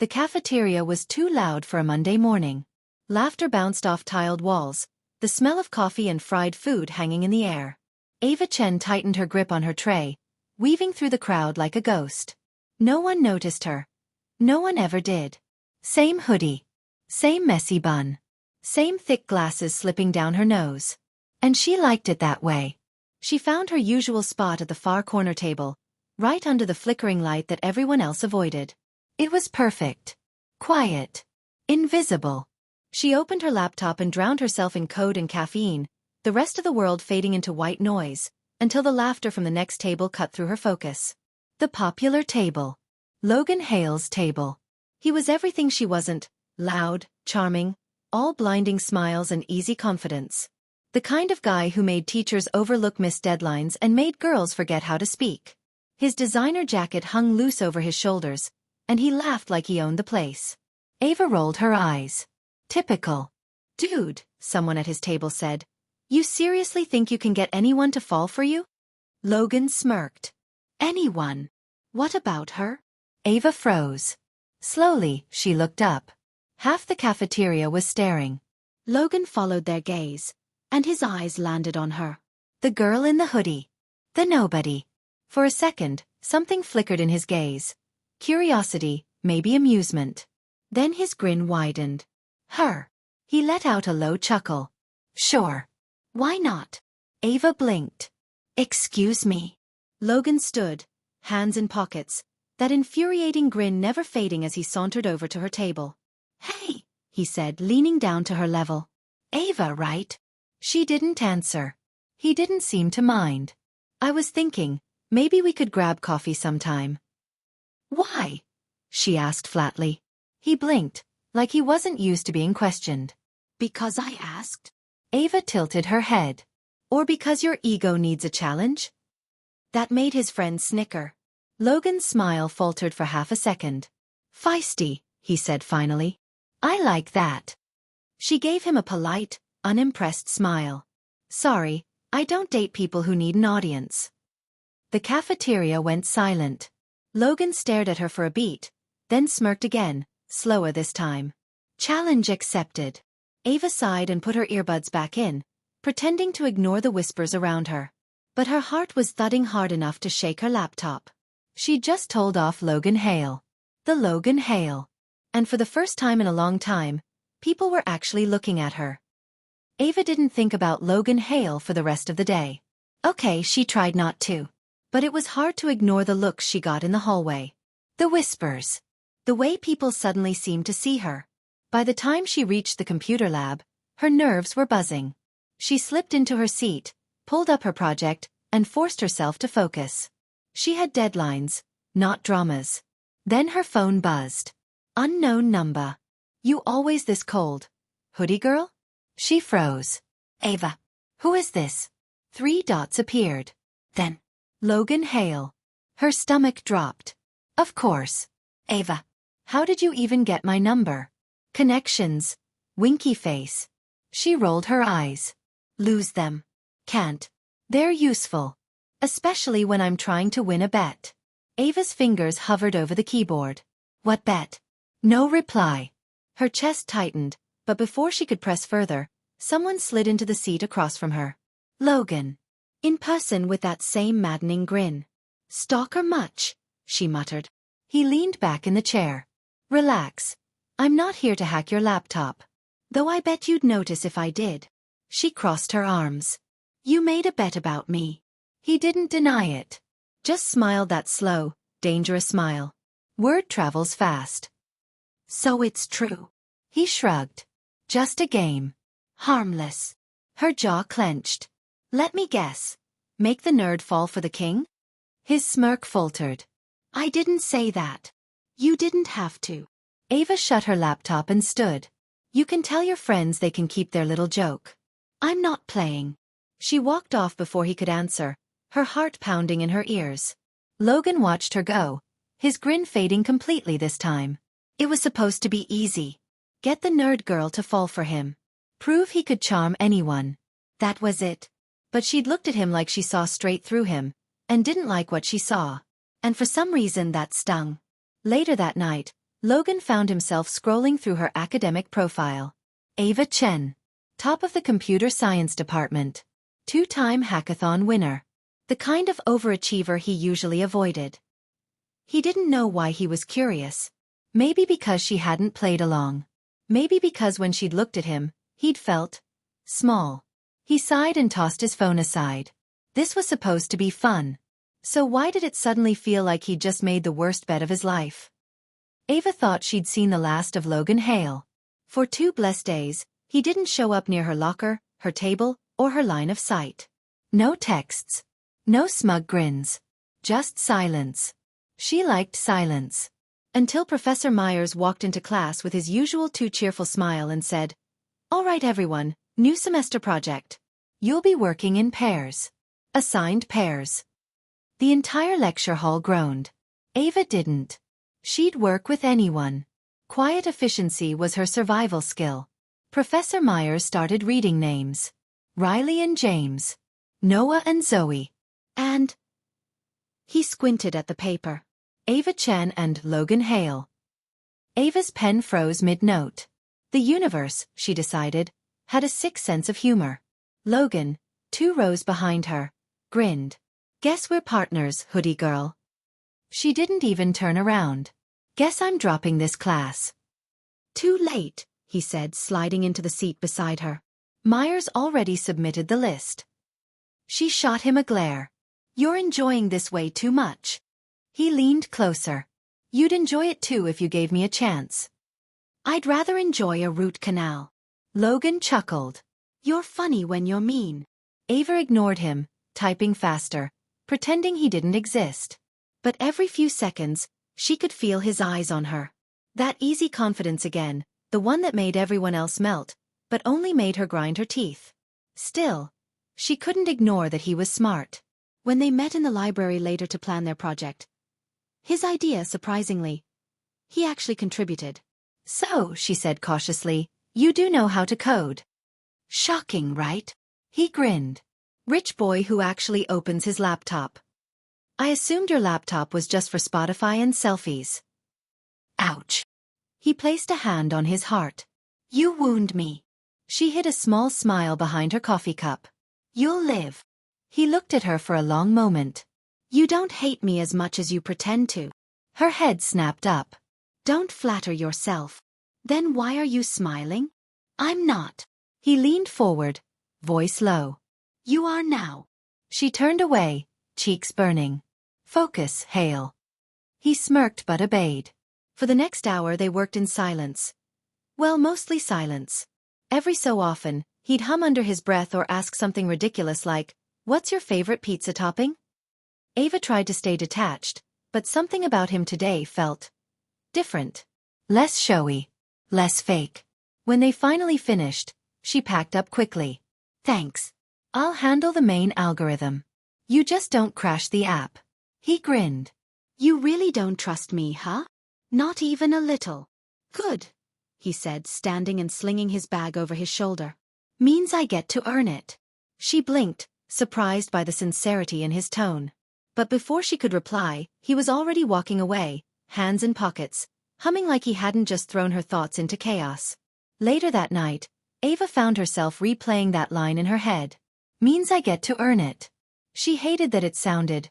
The cafeteria was too loud for a Monday morning. Laughter bounced off tiled walls, the smell of coffee and fried food hanging in the air. Ava Chen tightened her grip on her tray, weaving through the crowd like a ghost. No one noticed her. No one ever did. Same hoodie. Same messy bun. Same thick glasses slipping down her nose. And she liked it that way. She found her usual spot at the far corner table, right under the flickering light that everyone else avoided. It was perfect. Quiet. Invisible. She opened her laptop and drowned herself in code and caffeine, the rest of the world fading into white noise, until the laughter from the next table cut through her focus. The popular table. Logan Hale's table. He was everything she wasn't: loud, charming, all blinding smiles and easy confidence. The kind of guy who made teachers overlook missed deadlines and made girls forget how to speak. His designer jacket hung loose over his shoulders, and he laughed like he owned the place. Ava rolled her eyes. Typical. Dude, someone at his table said. You seriously think you can get anyone to fall for you? Logan smirked. Anyone? What about her? Ava froze. Slowly, she looked up. Half the cafeteria was staring. Logan followed their gaze, and his eyes landed on her. The girl in the hoodie. The nobody. For a second, something flickered in his gaze. Curiosity, maybe amusement. Then his grin widened. Her. He let out a low chuckle. Sure. Why not? Ava blinked. Excuse me. Logan stood, hands in pockets, that infuriating grin never fading as he sauntered over to her table. Hey, he said, leaning down to her level. Ava, right? She didn't answer. He didn't seem to mind. I was thinking, maybe we could grab coffee sometime. Why? She asked flatly. He blinked, like he wasn't used to being questioned. Because I asked? Ava tilted her head. Or because your ego needs a challenge? That made his friend snicker. Logan's smile faltered for half a second. Feisty, he said finally. I like that. She gave him a polite, unimpressed smile. Sorry, I don't date people who need an audience. The cafeteria went silent. Logan stared at her for a beat, then smirked again, slower this time. Challenge accepted. Ava sighed and put her earbuds back in, pretending to ignore the whispers around her. But her heart was thudding hard enough to shake her laptop. She'd just told off Logan Hale. The Logan Hale. And for the first time in a long time, people were actually looking at her. Ava didn't think about Logan Hale for the rest of the day. Okay, she tried not to. But it was hard to ignore the looks she got in the hallway. The whispers. The way people suddenly seemed to see her. By the time she reached the computer lab, her nerves were buzzing. She slipped into her seat, pulled up her project, and forced herself to focus. She had deadlines, not dramas. Then her phone buzzed. Unknown number. You always this cold. Hoodie girl? She froze. Ava. Who is this? 3 dots appeared. Then. Logan Hale. Her stomach dropped. Of course. Ava. How did you even get my number? Connections. Winky face. She rolled her eyes. Lose them. Can't. They're useful. Especially when I'm trying to win a bet. Ava's fingers hovered over the keyboard. What bet? No reply. Her chest tightened, but before she could press further, someone slid into the seat across from her. Logan. In person with that same maddening grin. Stalker much? She muttered. He leaned back in the chair. Relax. I'm not here to hack your laptop. Though I bet you'd notice if I did. She crossed her arms. You made a bet about me. He didn't deny it. Just smiled that slow, dangerous smile. Word travels fast. So it's true. He shrugged. Just a game. Harmless. Her jaw clenched. Let me guess. Make the nerd fall for the king? His smirk faltered. I didn't say that. You didn't have to. Ava shut her laptop and stood. You can tell your friends they can keep their little joke. I'm not playing. She walked off before he could answer, her heart pounding in her ears. Logan watched her go, his grin fading completely this time. It was supposed to be easy. Get the nerd girl to fall for him. Prove he could charm anyone. That was it. But she'd looked at him like she saw straight through him, and didn't like what she saw. And for some reason that stung. Later that night, Logan found himself scrolling through her academic profile. Ava Chen. Top of the computer science department. 2-time hackathon winner. The kind of overachiever he usually avoided. He didn't know why he was curious. Maybe because she hadn't played along. Maybe because when she'd looked at him, he'd felt small. He sighed and tossed his phone aside. This was supposed to be fun. So why did it suddenly feel like he'd just made the worst bet of his life? Ava thought she'd seen the last of Logan Hale. For 2 blessed days, he didn't show up near her locker, her table, or her line of sight. No texts. No smug grins. Just silence. She liked silence. Until Professor Myers walked into class with his usual too cheerful smile and said, "All right everyone, new semester project. You'll be working in pairs. Assigned pairs." The entire lecture hall groaned. Ava didn't. She'd work with anyone. Quiet efficiency was her survival skill. Professor Myers started reading names. Riley and James. Noah and Zoe. And he squinted at the paper. Ava Chen and Logan Hale. Ava's pen froze mid-note. The universe, she decided, had a sick sense of humor. Logan, 2 rows behind her, grinned. "Guess we're partners, hoodie girl." She didn't even turn around. "Guess I'm dropping this class." "Too late," he said, sliding into the seat beside her. Myers already submitted the list. She shot him a glare. "You're enjoying this way too much." He leaned closer. "You'd enjoy it too if you gave me a chance." "I'd rather enjoy a root canal." Logan chuckled. "You're funny when you're mean." Ava ignored him, typing faster, pretending he didn't exist. But every few seconds, she could feel his eyes on her. That easy confidence again, the one that made everyone else melt, but only made her grind her teeth. Still, she couldn't ignore that he was smart. When they met in the library later to plan their project, his idea, surprisingly, he actually contributed. "So," she said cautiously, "you do know how to code." "Shocking, right?" He grinned. "Rich boy who actually opens his laptop. I assumed your laptop was just for Spotify and selfies." Ouch. He placed a hand on his heart. "You wound me." She hid a small smile behind her coffee cup. "You'll live." He looked at her for a long moment. "You don't hate me as much as you pretend to." Her head snapped up. "Don't flatter yourself." "Then why are you smiling?" "I'm not." He leaned forward, voice low. "You are now." She turned away, cheeks burning. "Focus, Hale." He smirked but obeyed. For the next hour they worked in silence. Well, mostly silence. Every so often, he'd hum under his breath or ask something ridiculous like, "What's your favorite pizza topping?" Ava tried to stay detached, but something about him today felt different. Less showy. Less fake. When they finally finished, she packed up quickly. "Thanks. I'll handle the main algorithm. You just don't crash the app." He grinned. "You really don't trust me, huh? Not even a little." "Good," he said, standing and slinging his bag over his shoulder. "Means I get to earn it." She blinked, surprised by the sincerity in his tone. But before she could reply, he was already walking away, hands in pockets, humming like he hadn't just thrown her thoughts into chaos. Later that night, Ava found herself replaying that line in her head. "Means I get to earn it." She hated that it sounded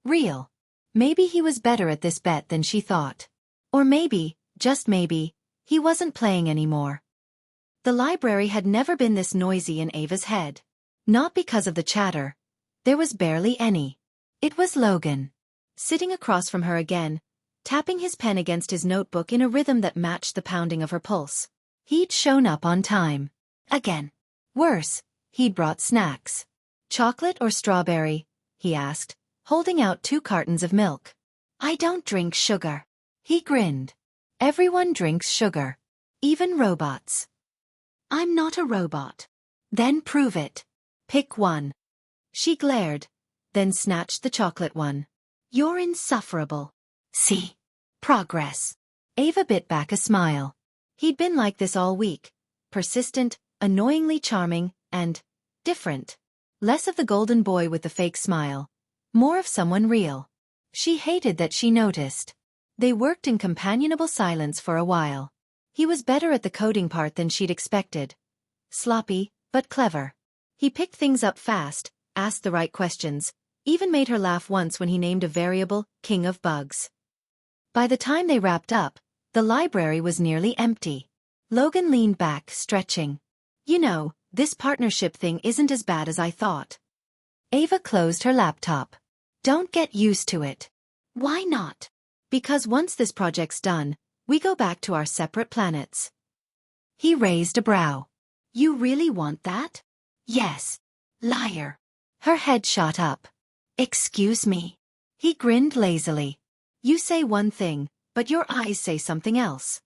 real. Maybe he was better at this bet than she thought. Or maybe, just maybe, he wasn't playing anymore. The library had never been this noisy in Ava's head. Not because of the chatter. There was barely any. It was Logan. Sitting across from her again, tapping his pen against his notebook in a rhythm that matched the pounding of her pulse. He'd shown up on time. Again. Worse, he'd brought snacks. "Chocolate or strawberry?" he asked, holding out 2 cartons of milk. "I don't drink sugar." He grinned. "Everyone drinks sugar. Even robots." "I'm not a robot." "Then prove it. Pick one." She glared, then snatched the chocolate one. "You're insufferable." "See? Progress." Ava bit back a smile. He'd been like this all week. Persistent, annoyingly charming, and different. Less of the golden boy with the fake smile. More of someone real. She hated that she noticed. They worked in companionable silence for a while. He was better at the coding part than she'd expected. Sloppy, but clever. He picked things up fast, asked the right questions, even made her laugh once when he named a variable, king of bugs. By the time they wrapped up, the library was nearly empty. Logan leaned back, stretching. You know, this partnership thing isn't as bad as I thought. Ava closed her laptop. Don't get used to it. Why not? Because once this project's done, we go back to our separate planets. He raised a brow. You really want that? Yes. Liar. Her head shot up. Excuse me. He grinned lazily. You say one thing, but your eyes say something else.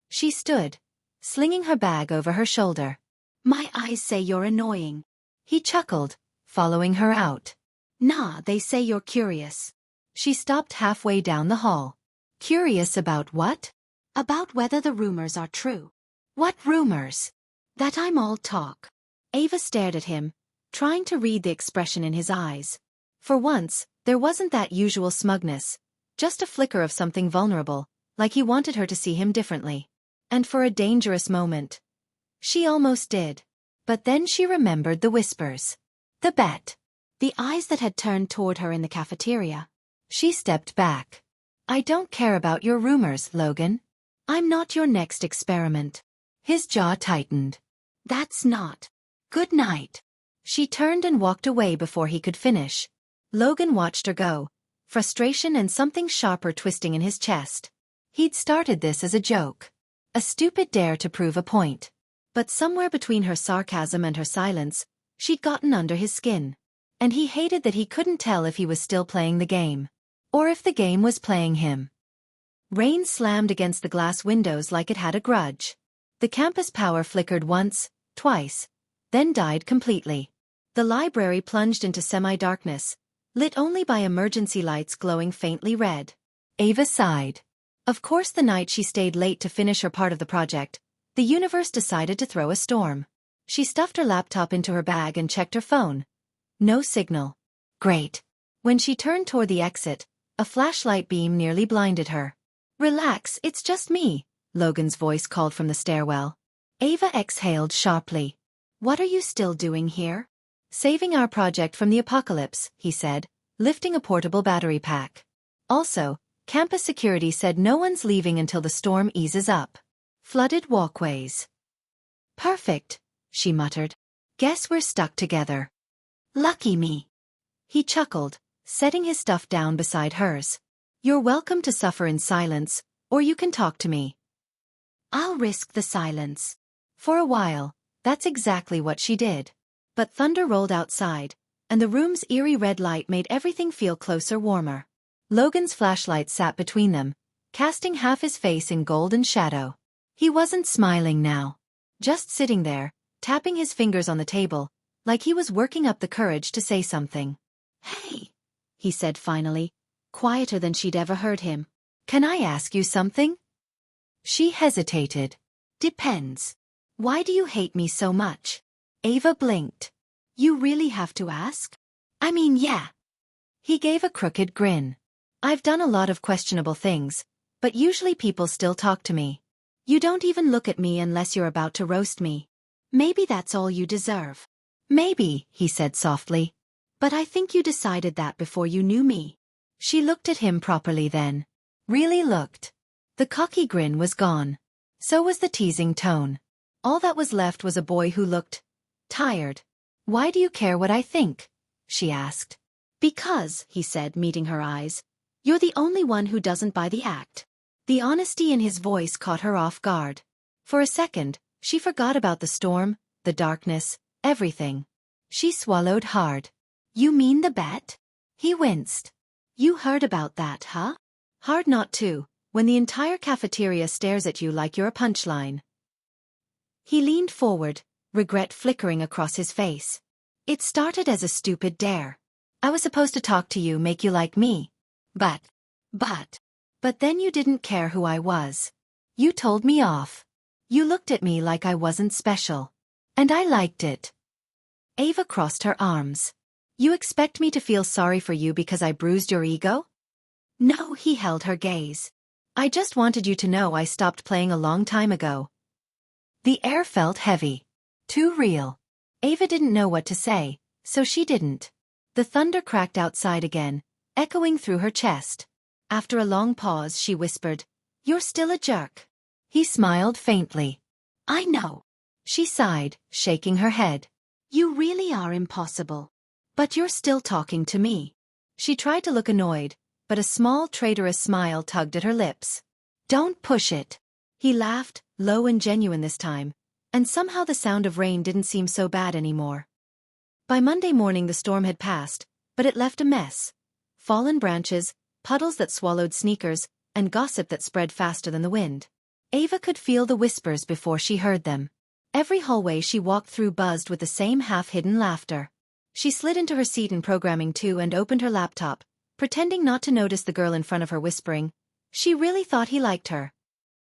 She stood, slinging her bag over her shoulder. My eyes say you're annoying. He chuckled, following her out. Nah, they say you're curious. She stopped halfway down the hall. Curious about what? About whether the rumors are true. What rumors? That I'm all talk. Ava stared at him, trying to read the expression in his eyes. For once, there wasn't that usual smugness, just a flicker of something vulnerable, like he wanted her to see him differently. And for a dangerous moment, she almost did. But then she remembered the whispers. The bet. The eyes that had turned toward her in the cafeteria. She stepped back. I don't care about your rumors, Logan. I'm not your next experiment. His jaw tightened. That's not. Good night. She turned and walked away before he could finish. Logan watched her go, frustration and something sharper twisting in his chest. He'd started this as a joke. A stupid dare to prove a point. But somewhere between her sarcasm and her silence, she'd gotten under his skin. And he hated that he couldn't tell if he was still playing the game. Or if the game was playing him. Rain slammed against the glass windows like it had a grudge. The campus power flickered once, twice, then died completely. The library plunged into semi-darkness, lit only by emergency lights glowing faintly red. Ava sighed. Of course, the night she stayed late to finish her part of the project, the universe decided to throw a storm. She stuffed her laptop into her bag and checked her phone. No signal. Great. When she turned toward the exit, a flashlight beam nearly blinded her. Relax, it's just me, Logan's voice called from the stairwell. Ava exhaled sharply. What are you still doing here? Saving our project from the apocalypse, he said, lifting a portable battery pack. Also, campus security said no one's leaving until the storm eases up. Flooded walkways. Perfect, she muttered. Guess we're stuck together. Lucky me. He chuckled, setting his stuff down beside hers. You're welcome to suffer in silence, or you can talk to me. I'll risk the silence. For a while, that's exactly what she did. But thunder rolled outside, and the room's eerie red light made everything feel closer, warmer. Logan's flashlight sat between them, casting half his face in golden shadow. He wasn't smiling now. Just sitting there, tapping his fingers on the table, like he was working up the courage to say something. Hey, he said finally, quieter than she'd ever heard him. Can I ask you something? She hesitated. Depends. Why do you hate me so much? Ava blinked. You really have to ask? I mean, yeah. He gave a crooked grin. I've done a lot of questionable things, but usually people still talk to me. You don't even look at me unless you're about to roast me. Maybe that's all you deserve. Maybe, he said softly. But I think you decided that before you knew me. She looked at him properly then. Really looked. The cocky grin was gone. So was the teasing tone. All that was left was a boy who looked tired. Why do you care what I think? She asked. Because, he said, meeting her eyes, you're the only one who doesn't buy the act. The honesty in his voice caught her off guard. For a second, she forgot about the storm, the darkness, everything. She swallowed hard. You mean the bet? He winced. You heard about that, huh? Hard not to, when the entire cafeteria stares at you like you're a punchline. He leaned forward, regret flickering across his face. It started as a stupid dare. I was supposed to talk to you, make you like me. But then you didn't care who I was. You told me off. You looked at me like I wasn't special. And I liked it. Ava crossed her arms. You expect me to feel sorry for you because I bruised your ego? No, he held her gaze. I just wanted you to know I stopped playing a long time ago. The air felt heavy. Too real. Ava didn't know what to say, so she didn't. The thunder cracked outside again, echoing through her chest. After a long pause, she whispered, "You're still a jerk." He smiled faintly. "I know." She sighed, shaking her head. "You really are impossible. But you're still talking to me." She tried to look annoyed, but a small traitorous smile tugged at her lips. "Don't push it." He laughed, low and genuine this time, and somehow the sound of rain didn't seem so bad anymore. By Monday morning the storm had passed, but it left a mess. Fallen branches, puddles that swallowed sneakers, and gossip that spread faster than the wind. Ava could feel the whispers before she heard them. Every hallway she walked through buzzed with the same half-hidden laughter. She slid into her seat in programming 2 and opened her laptop, pretending not to notice the girl in front of her whispering. She really thought he liked her.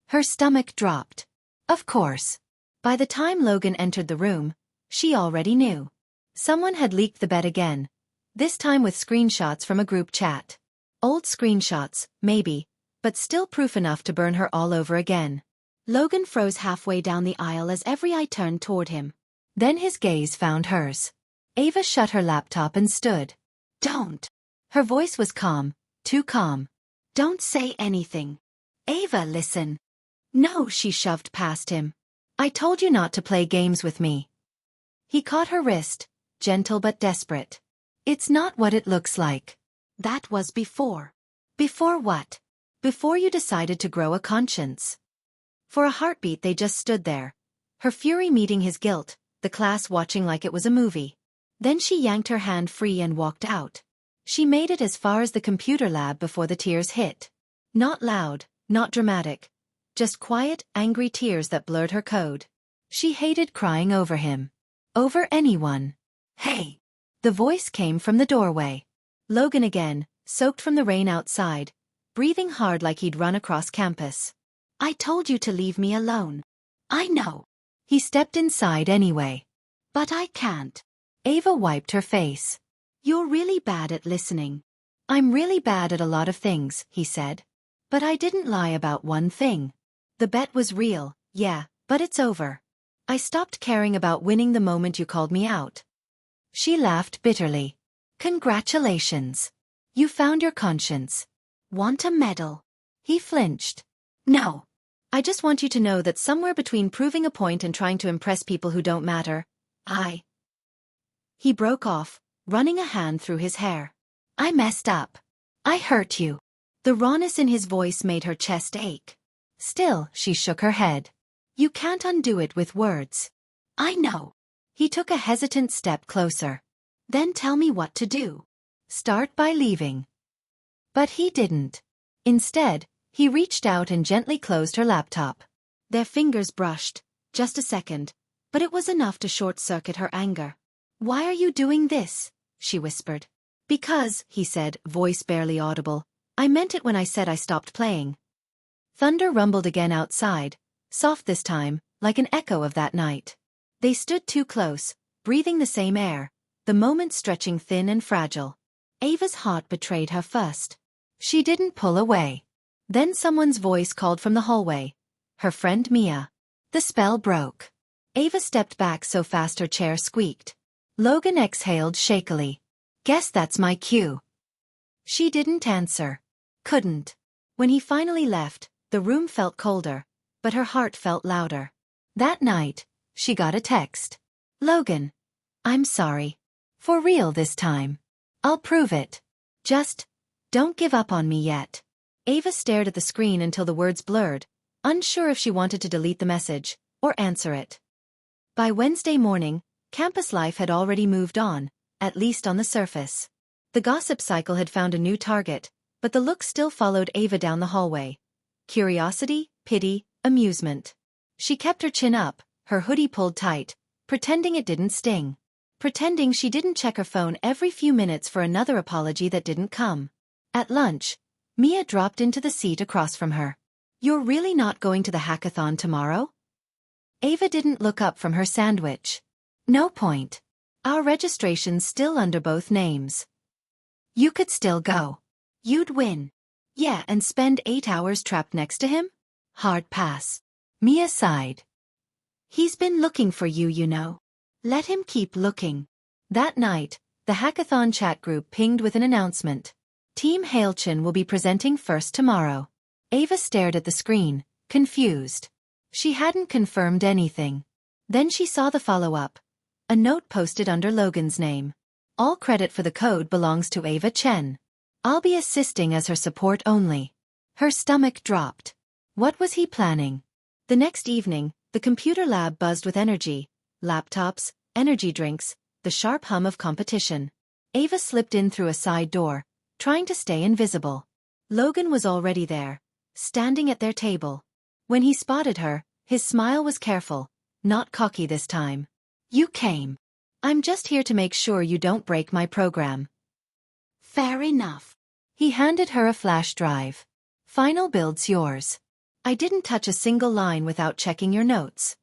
Her stomach dropped. Of course. By the time Logan entered the room, she already knew. Someone had leaked the bet again, this time with screenshots from a group chat. Old screenshots, maybe, but still proof enough to burn her all over again. Logan froze halfway down the aisle as every eye turned toward him. Then his gaze found hers. Ava shut her laptop and stood. "Don't." Her voice was calm, too calm. "Don't say anything. Ava, listen." "No," she shoved past him. "I told you not to play games with me." He caught her wrist, gentle but desperate. "It's not what it looks like." "That was before." "Before what?" "Before you decided to grow a conscience." For a heartbeat they just stood there, her fury meeting his guilt, the class watching like it was a movie. Then she yanked her hand free and walked out. She made it as far as the computer lab before the tears hit. Not loud, not dramatic. Just quiet, angry tears that blurred her code. She hated crying over him. Over anyone. "Hey!" The voice came from the doorway. Logan again, soaked from the rain outside, breathing hard like he'd run across campus. "I told you to leave me alone." "I know." He stepped inside anyway. "But I can't." Ava wiped her face. "You're really bad at listening." "I'm really bad at a lot of things," he said. "But I didn't lie about one thing. The bet was real, yeah, but it's over. I stopped caring about winning the moment you called me out." She laughed bitterly. "Congratulations. You found your conscience. Want a medal?" He flinched. "No. I just want you to know that somewhere between proving a point and trying to impress people who don't matter, He broke off, running a hand through his hair. "I messed up. I hurt you." The rawness in his voice made her chest ache. Still, she shook her head. "You can't undo it with words." "I know." He took a hesitant step closer. "Then tell me what to do." "Start by leaving." But he didn't. Instead, he reached out and gently closed her laptop. Their fingers brushed, just a second, but it was enough to short-circuit her anger. "Why are you doing this?" she whispered. "Because," he said, voice barely audible, "I meant it when I said I stopped playing." Thunder rumbled again outside, soft this time, like an echo of that night. They stood too close, breathing the same air, the moment stretching thin and fragile. Ava's heart betrayed her first. She didn't pull away. Then someone's voice called from the hallway. Her friend Mia. The spell broke. Ava stepped back so fast her chair squeaked. Logan exhaled shakily. "Guess that's my cue." She didn't answer. Couldn't. When he finally left, the room felt colder, but her heart felt louder. That night, she got a text. "Logan. I'm sorry. For real this time. I'll prove it. Just don't give up on me yet." Ava stared at the screen until the words blurred, unsure if she wanted to delete the message or answer it. By Wednesday morning, campus life had already moved on, at least on the surface. The gossip cycle had found a new target, but the look still followed Ava down the hallway. Curiosity, pity, amusement. She kept her chin up, her hoodie pulled tight, pretending it didn't sting. Pretending she didn't check her phone every few minutes for another apology that didn't come. At lunch, Mia dropped into the seat across from her. "You're really not going to the hackathon tomorrow?" Ava didn't look up from her sandwich. "No point. Our registration's still under both names." "You could still go. You'd win." Yeah, and spend 8 hours trapped next to him? Hard pass. Mia sighed. He's been looking for you, you know. Let him keep looking. That night, the hackathon chat group pinged with an announcement. Team Hailchin will be presenting first tomorrow. Ava stared at the screen, confused. She hadn't confirmed anything. Then she saw the follow-up. A note posted under Logan's name. All credit for the code belongs to Ava Chen. I'll be assisting as her support only. Her stomach dropped. What was he planning? The next evening, the computer lab buzzed with energy. Laptops, energy drinks, the sharp hum of competition. Ava slipped in through a side door, trying to stay invisible. Logan was already there, standing at their table. When he spotted her, his smile was careful, not cocky this time. You came. I'm just here to make sure you don't break my program. Fair enough. He handed her a flash drive. Final build's yours. I didn't touch a single line without checking your notes.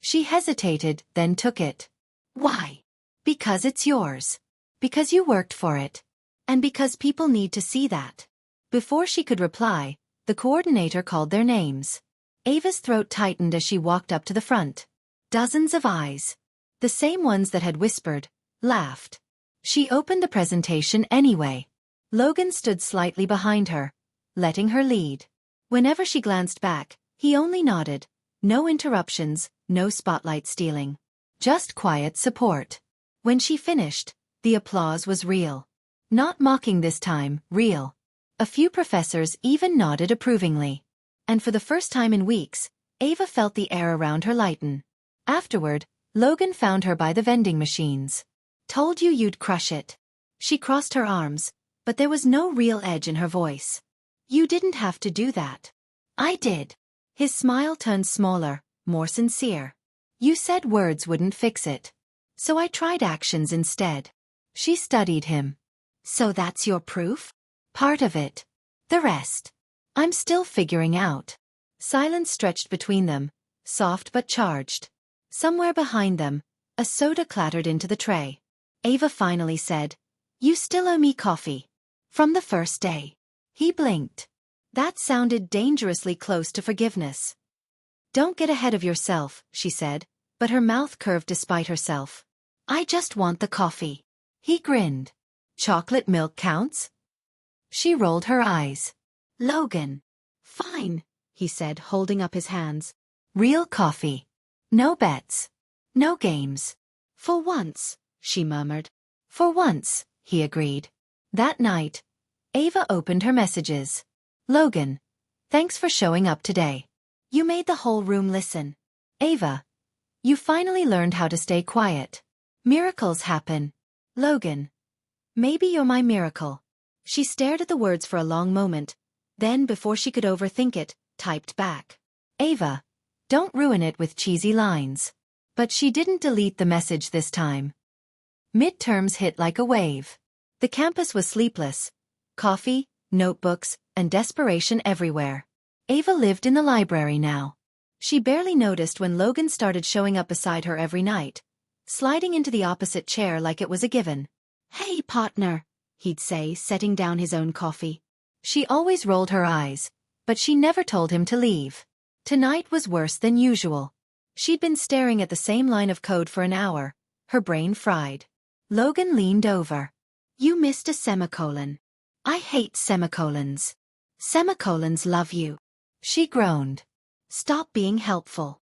She hesitated, then took it. Why? Because it's yours. Because you worked for it. And because people need to see that. Before she could reply, the coordinator called their names. Ava's throat tightened as she walked up to the front. Dozens of eyes. The same ones that had whispered, laughed. She opened the presentation anyway. Logan stood slightly behind her, letting her lead. Whenever she glanced back, he only nodded. No interruptions, no spotlight stealing. Just quiet support. When she finished, the applause was real. Not mocking this time, real. A few professors even nodded approvingly. And for the first time in weeks, Ava felt the air around her lighten. Afterward, Logan found her by the vending machines. Told you you'd crush it. She crossed her arms, but there was no real edge in her voice. You didn't have to do that. I did. His smile turned smaller, more sincere. You said words wouldn't fix it. So I tried actions instead. She studied him. So that's your proof? Part of it. The rest. I'm still figuring out. Silence stretched between them, soft but charged. Somewhere behind them, a soda clattered into the tray. Ava finally said, You still owe me coffee. From the first day. He blinked. That sounded dangerously close to forgiveness. Don't get ahead of yourself, she said, but her mouth curved despite herself. I just want the coffee. He grinned. Chocolate milk counts? She rolled her eyes. Logan. Fine, he said, holding up his hands. Real coffee. No bets. No games. For once, she murmured. For once, he agreed. That night, Ava opened her messages. Logan. Thanks for showing up today. You made the whole room listen. Ava. You finally learned how to stay quiet. Miracles happen. Logan. Maybe you're my miracle. She stared at the words for a long moment, then before she could overthink it, typed back. Ava. Don't ruin it with cheesy lines. But she didn't delete the message this time. Midterms hit like a wave. The campus was sleepless. Coffee, notebooks, and desperation everywhere. Ava lived in the library now. She barely noticed when Logan started showing up beside her every night, sliding into the opposite chair like it was a given. Hey, partner, he'd say, setting down his own coffee. She always rolled her eyes, but she never told him to leave. Tonight was worse than usual. She'd been staring at the same line of code for an hour, her brain fried. Logan leaned over. You missed a semicolon. I hate semicolons. Semicolons love you. She groaned. Stop being helpful.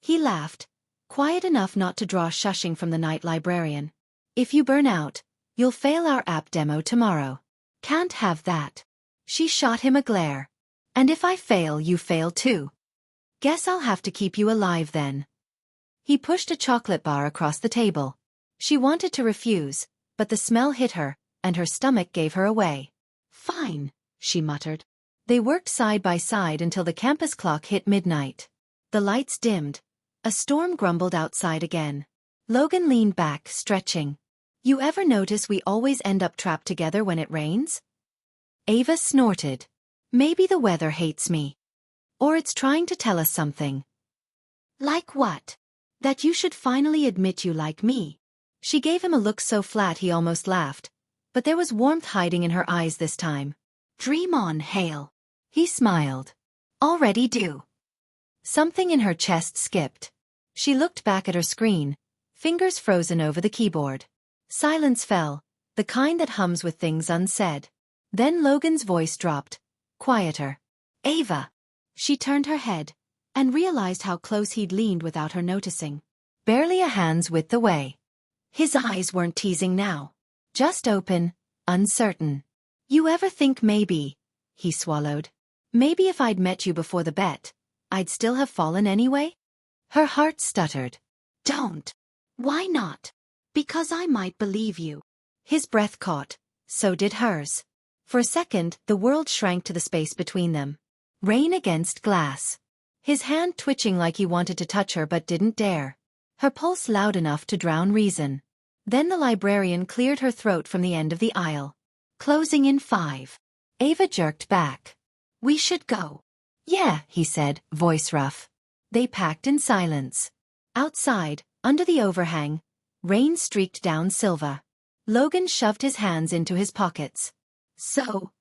He laughed, quiet enough not to draw shushing from the night librarian. If you burn out, you'll fail our app demo tomorrow. Can't have that. She shot him a glare. And if I fail, you fail too. Guess I'll have to keep you alive then. He pushed a chocolate bar across the table. She wanted to refuse, but the smell hit her, and her stomach gave her away. Fine, she muttered. They worked side by side until the campus clock hit midnight. The lights dimmed. A storm grumbled outside again. Logan leaned back, stretching. You ever notice we always end up trapped together when it rains? Ava snorted. Maybe the weather hates me. Or it's trying to tell us something. Like what? That you should finally admit you like me. She gave him a look so flat he almost laughed, but there was warmth hiding in her eyes this time. Dream on, Hale. He smiled. Already do. Something in her chest skipped. She looked back at her screen, fingers frozen over the keyboard. Silence fell, the kind that hums with things unsaid. Then Logan's voice dropped, quieter. Ava. She turned her head, and realized how close he'd leaned without her noticing. Barely a hand's width away. His eyes weren't teasing now. Just open, uncertain. You ever think maybe, he swallowed, maybe if I'd met you before the bet, I'd still have fallen anyway? Her heart stuttered. Don't. Why not? Because I might believe you. His breath caught, so did hers. For a second, the world shrank to the space between them. Rain against glass. His hand twitching like he wanted to touch her but didn't dare. Her pulse loud enough to drown reason. Then the librarian cleared her throat from the end of the aisle. Closing in 5. Ava jerked back. We should go. Yeah, he said, voice rough. They packed in silence. Outside, under the overhang, rain streaked down silver. Logan shoved his hands into his pockets. So,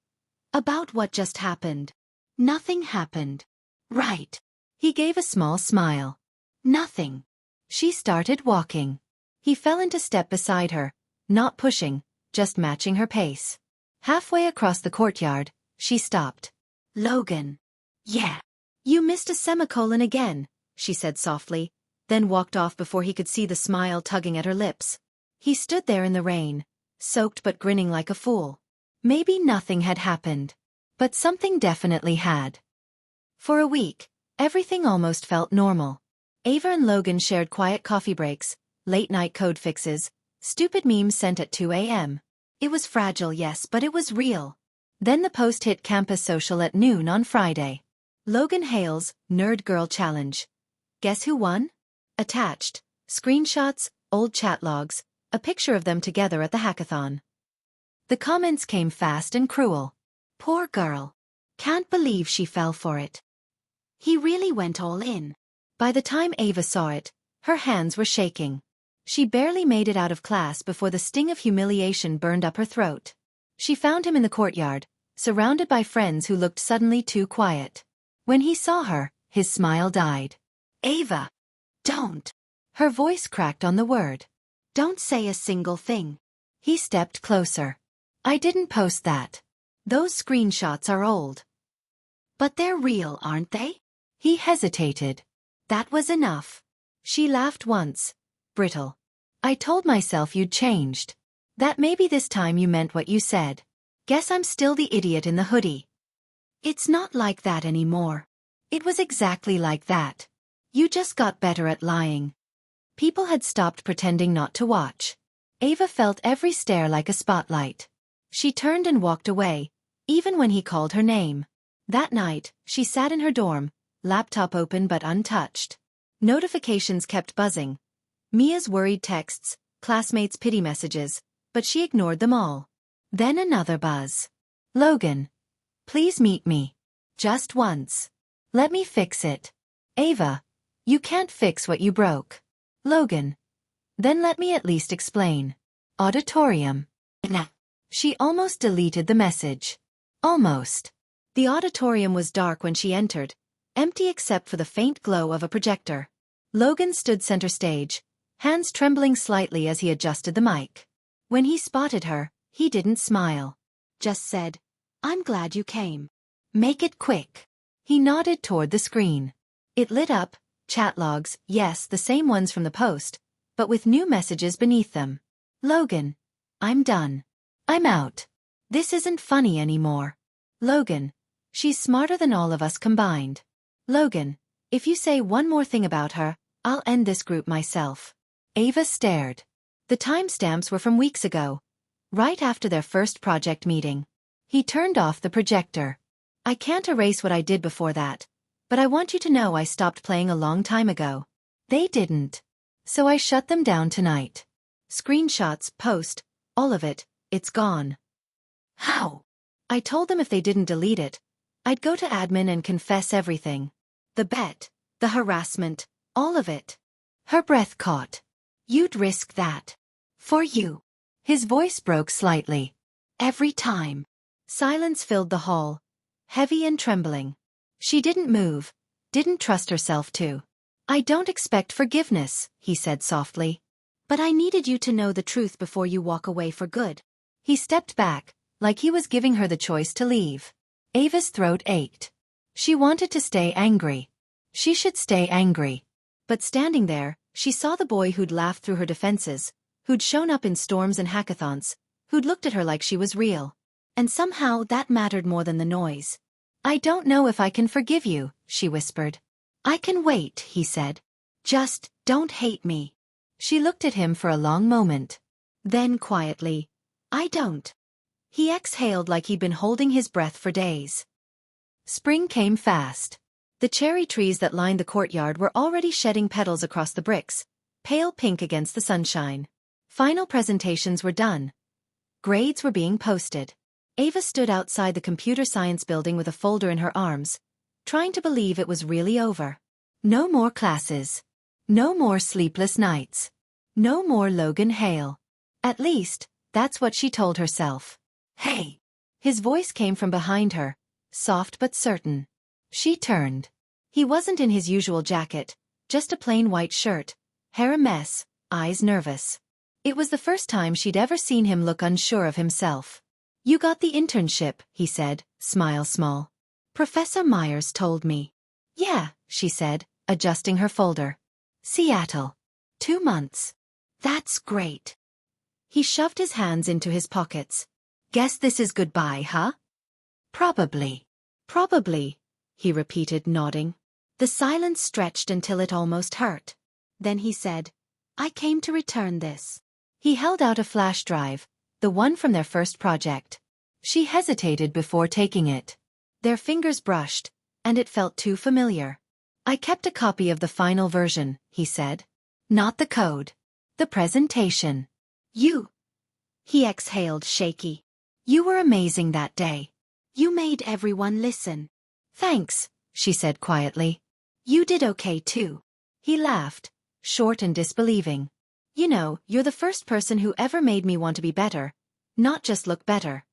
about what just happened? Nothing happened. Right. He gave a small smile. Nothing. She started walking. He fell into step beside her, not pushing, just matching her pace. Halfway across the courtyard, she stopped. Logan. Yeah. You missed a semicolon again, she said softly, then walked off before he could see the smile tugging at her lips. He stood there in the rain, soaked but grinning like a fool. Maybe nothing had happened. But something definitely had. For a week, everything almost felt normal. Ava and Logan shared quiet coffee breaks, late-night code fixes, stupid memes sent at 2 a.m. It was fragile, yes, but it was real. Then the post hit campus social at noon on Friday. Logan Hale's Nerd Girl Challenge. Guess who won? Attached, screenshots, old chat logs, a picture of them together at the hackathon. The comments came fast and cruel. Poor girl. Can't believe she fell for it. He really went all in. By the time Ava saw it, her hands were shaking. She barely made it out of class before the sting of humiliation burned up her throat. She found him in the courtyard, surrounded by friends who looked suddenly too quiet. When he saw her, his smile died. Ava. Don't. Her voice cracked on the word. Don't say a single thing. He stepped closer. I didn't post that. Those screenshots are old. But they're real, aren't they? He hesitated. That was enough. She laughed once. Brittle. I told myself you'd changed. That maybe this time you meant what you said. Guess I'm still the idiot in the hoodie. It's not like that anymore. It was exactly like that. You just got better at lying. People had stopped pretending not to watch. Ava felt every stare like a spotlight. She turned and walked away, even when he called her name. That night, she sat in her dorm, laptop open but untouched. Notifications kept buzzing. Mia's worried texts, classmates' pity messages, but she ignored them all. Then another buzz. Logan. Please meet me. Just once. Let me fix it. Ava. You can't fix what you broke. Logan. Then let me at least explain. Auditorium. Nah. She almost deleted the message. Almost. The auditorium was dark when she entered, empty except for the faint glow of a projector. Logan stood center stage, hands trembling slightly as he adjusted the mic. When he spotted her, he didn't smile. Just said, I'm glad you came. Make it quick. He nodded toward the screen. It lit up, chat logs, yes, the same ones from the post, but with new messages beneath them. Logan. I'm done. I'm out. This isn't funny anymore. Logan. She's smarter than all of us combined. Logan. If you say one more thing about her, I'll end this group myself. Ava stared. The timestamps were from weeks ago, right after their first project meeting. He turned off the projector. I can't erase what I did before that, but I want you to know I stopped playing a long time ago. They didn't. So I shut them down tonight. Screenshots, post, all of it, it's gone. How? I told them if they didn't delete it, I'd go to admin and confess everything. The bet, the harassment, all of it. Her breath caught. You'd risk that. For you. His voice broke slightly. Every time. Silence filled the hall, heavy and trembling. She didn't move, didn't trust herself to. "I don't expect forgiveness," he said softly. "But I needed you to know the truth before you walk away for good." He stepped back, like he was giving her the choice to leave. Ava's throat ached. She wanted to stay angry. She should stay angry. But standing there, she saw the boy who'd laughed through her defenses, who'd shown up in storms and hackathons, who'd looked at her like she was real. And somehow that mattered more than the noise. "I don't know if I can forgive you," she whispered. "I can wait," he said. "Just don't hate me." She looked at him for a long moment. Then quietly, "I don't." He exhaled like he'd been holding his breath for days. Spring came fast. The cherry trees that lined the courtyard were already shedding petals across the bricks, pale pink against the sunshine. Final presentations were done. Grades were being posted. Ava stood outside the computer science building with a folder in her arms, trying to believe it was really over. No more classes. No more sleepless nights. No more Logan Hale. At least, that's what she told herself. "Hey!" His voice came from behind her, soft but certain. She turned. He wasn't in his usual jacket, just a plain white shirt, hair a mess, eyes nervous. It was the first time she'd ever seen him look unsure of himself. "You got the internship," he said, smile small. "Professor Myers told me." "Yeah," she said, adjusting her folder. "Seattle. 2 months. That's great." He shoved his hands into his pockets. "Guess this is goodbye, huh?" "Probably." "Probably," he repeated, nodding. The silence stretched until it almost hurt. Then he said, "I came to return this." He held out a flash drive, the one from their first project. She hesitated before taking it. Their fingers brushed, and it felt too familiar. "I kept a copy of the final version," he said. "Not the code. The presentation." "You." He exhaled, shaky. "You were amazing that day. You made everyone listen." "Thanks," she said quietly. "You did okay too." He laughed, short and disbelieving. "You know, you're the first person who ever made me want to be better, not just look better."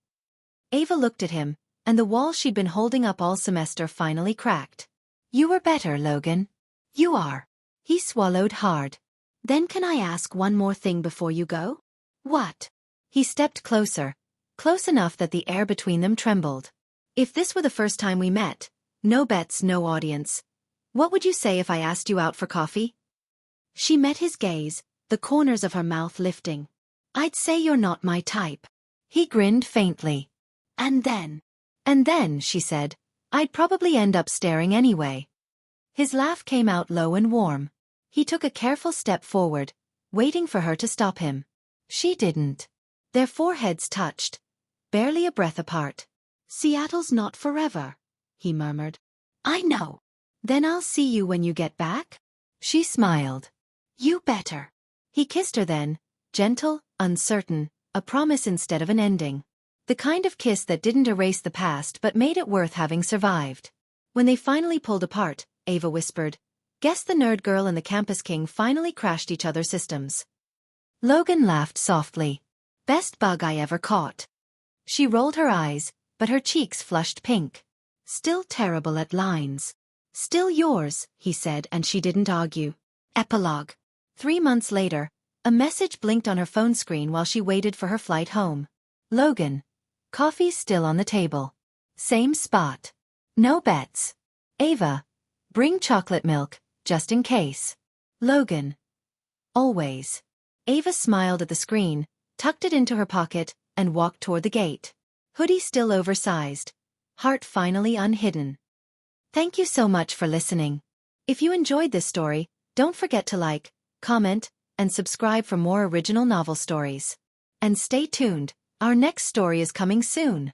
Ava looked at him, and the wall she'd been holding up all semester finally cracked. "You were better, Logan. You are." He swallowed hard. "Then can I ask one more thing before you go?" "What?" He stepped closer, close enough that the air between them trembled. "If this were the first time we met, no bets, no audience, what would you say if I asked you out for coffee?" She met his gaze, the corners of her mouth lifting. "I'd say you're not my type." He grinned faintly. And then, she said, "I'd probably end up staring anyway." His laugh came out low and warm. He took a careful step forward, waiting for her to stop him. She didn't. Their foreheads touched, barely a breath apart. "Seattle's not forever," he murmured. "I know." "Then I'll see you when you get back?" She smiled. "You better." He kissed her then, gentle, uncertain, a promise instead of an ending. The kind of kiss that didn't erase the past but made it worth having survived. When they finally pulled apart, Ava whispered, "Guess the nerd girl and the campus king finally crashed each other's systems." Logan laughed softly. "Best bug I ever caught." She rolled her eyes, but her cheeks flushed pink. "Still terrible at lines." "Still yours," he said, and she didn't argue. Epilogue. 3 months later, a message blinked on her phone screen while she waited for her flight home. "Logan. Coffee's still on the table. Same spot. No bets. Ava. Bring chocolate milk, just in case. Logan. Always." Ava smiled at the screen, tucked it into her pocket, and walked toward the gate. Hoodie still oversized. Heart finally unhidden. Thank you so much for listening. If you enjoyed this story, don't forget to like, comment, and subscribe for more original novel stories. And stay tuned, our next story is coming soon.